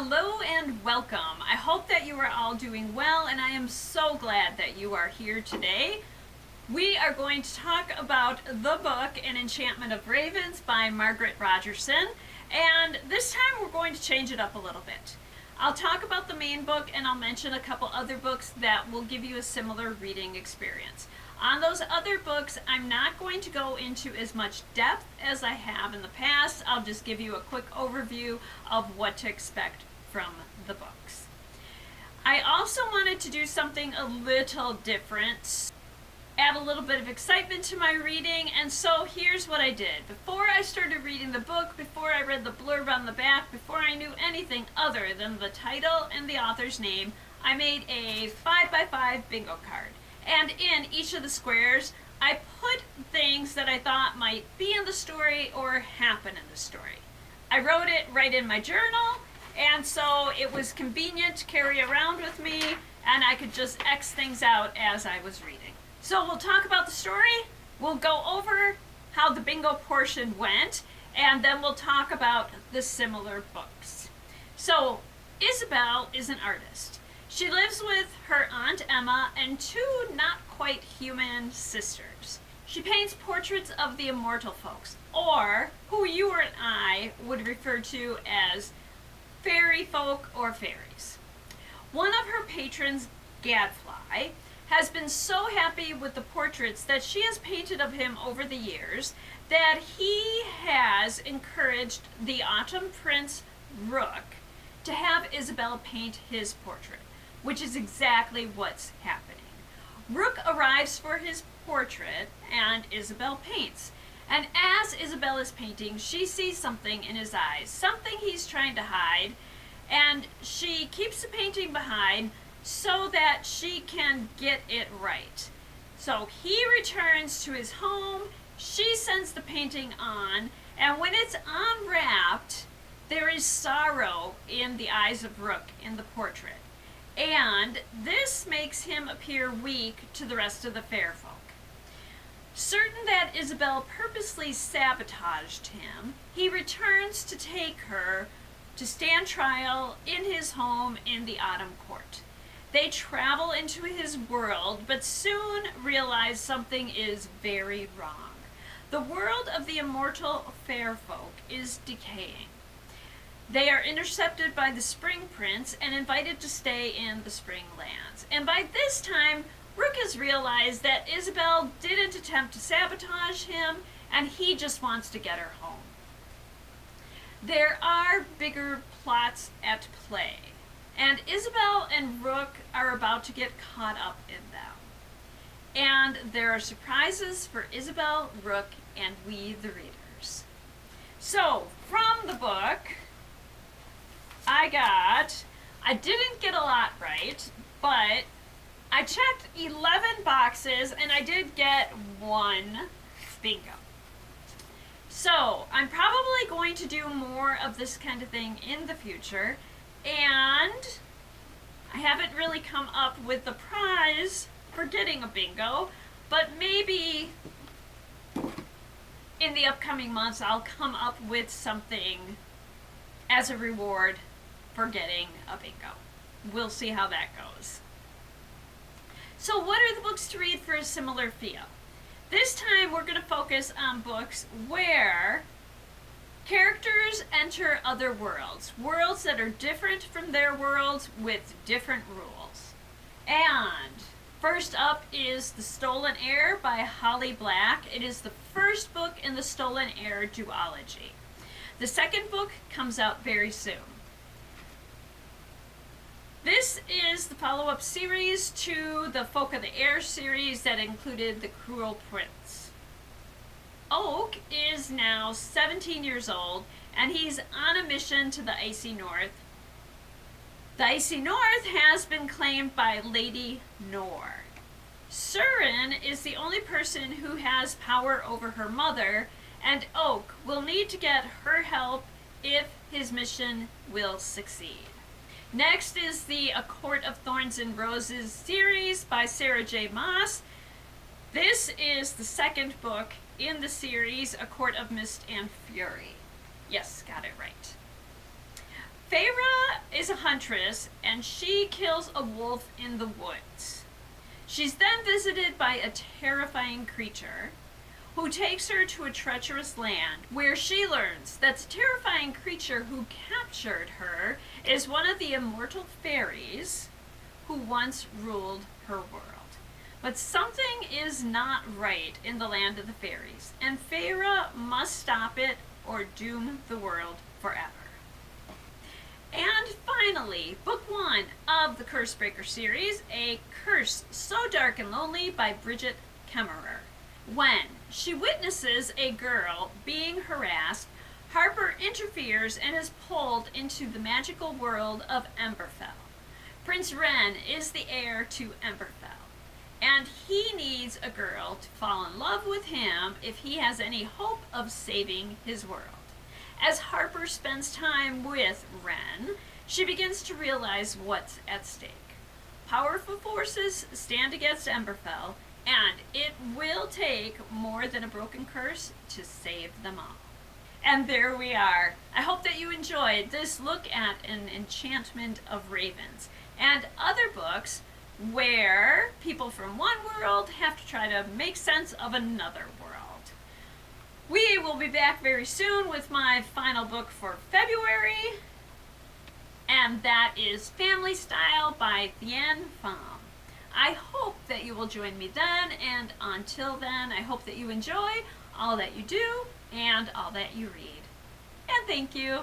Hello and welcome. I hope that you are all doing well, and I am so glad that you are here today. We are going to talk about the book An Enchantment of Ravens by Margaret Rogerson, and this time we're going to change it up a little bit. I'll talk about the main book and I'll mention a couple other books that will give you a similar reading experience. On those other books, I'm not going to go into as much depth as I have in the past. I'll just give you a quick overview of what to expect from the books. I also wanted to do something a little different, add a little bit of excitement to my reading, and so here's what I did. Before I started reading the book, before I read the blurb on the back, before I knew anything other than the title and the author's name, I made a 5x5 bingo card. And in each of the squares, I put things that I thought might be in the story or happen in the story. I wrote it right in my journal, and so it was convenient to carry around with me, and I could just X things out as I was reading. So we'll talk about the story, we'll go over how the bingo portion went, and then we'll talk about the similar books. So Isabel is an artist. She lives with her Aunt Emma and two not quite human sisters. She paints portraits of the immortal folks, or who you or I would refer to as fairy folk or fairies. One of her patrons, Gadfly, has been so happy with the portraits that she has painted of him over the years that he has encouraged the Autumn Prince, Rook, to have Isabel paint his portrait, which is exactly what's happening. Rook arrives for his portrait and Isabel paints. And as Isabel is painting, she sees something in his eyes, something he's trying to hide, and she keeps the painting behind so that she can get it right. So he returns to his home, she sends the painting on, and when it's unwrapped, there is sorrow in the eyes of Rook in the portrait. And this makes him appear weak to the rest of the fair folk. Certain that Isabel purposely sabotaged him, he returns to take her to stand trial in his home in the Autumn Court. They travel into his world, but soon realize something is very wrong. The world of the immortal fair folk is decaying. They are intercepted by the Spring Prince and invited to stay in the Spring Lands. And by this time, Rook has realized that Isabel didn't attempt to sabotage him, and he just wants to get her home. There are bigger plots at play, and Isabel and Rook are about to get caught up in them. And there are surprises for Isabel, Rook, and we, the readers. So, from the book, I didn't get a lot right, but I checked 11 boxes and I did get one bingo. So I'm probably going to do more of this kind of thing in the future, and I haven't really come up with the prize for getting a bingo, but maybe in the upcoming months I'll come up with something as a reward for getting a bingo. We'll see how that goes. So what are the books to read for a similar feel? This time we're going to focus on books where characters enter other worlds, worlds that are different from their worlds with different rules. And first up is The Stolen Heir by Holly Black. It is the first book in the Stolen Heir duology. The second book comes out very soon. This is the follow-up series to the Folk of the Air series that included The Cruel Prince. Oak is now 17 years old, and he's on a mission to the Icy North. The Icy North has been claimed by Lady Nor. Surin is the only person who has power over her mother, and Oak will need to get her help if his mission will succeed. Next is the A Court of Thorns and Roses series by Sarah J. Maas. This is the second book in the series, A Court of Mist and Fury. Yes, got it right. Feyre is a huntress, and she kills a wolf in the woods. She's then visited by a terrifying creature who takes her to a treacherous land where she learns that the terrifying creature who captured her is one of the immortal fairies who once ruled her world. But something is not right in the land of the fairies, and Feyre must stop it or doom the world forever. And finally, Book 1 of the Cursebreaker series, A Curse So Dark and Lonely by Brigid Kemmerer. When she witnesses a girl being harassed, Harper interferes and is pulled into the magical world of Emberfell. Prince Ren is the heir to Emberfell, and he needs a girl to fall in love with him if he has any hope of saving his world. As Harper spends time with Ren, she begins to realize what's at stake. Powerful forces stand against Emberfell, and it will take more than a broken curse to save them all. And there we are. I hope that you enjoyed this look at An Enchantment of Ravens and other books where people from one world have to try to make sense of another world. We will be back very soon with my final book for February, and that is Family Style by Thien Pham. I hope that you will join me then, and until then, I hope that you enjoy all that you do and all that you read. And thank you.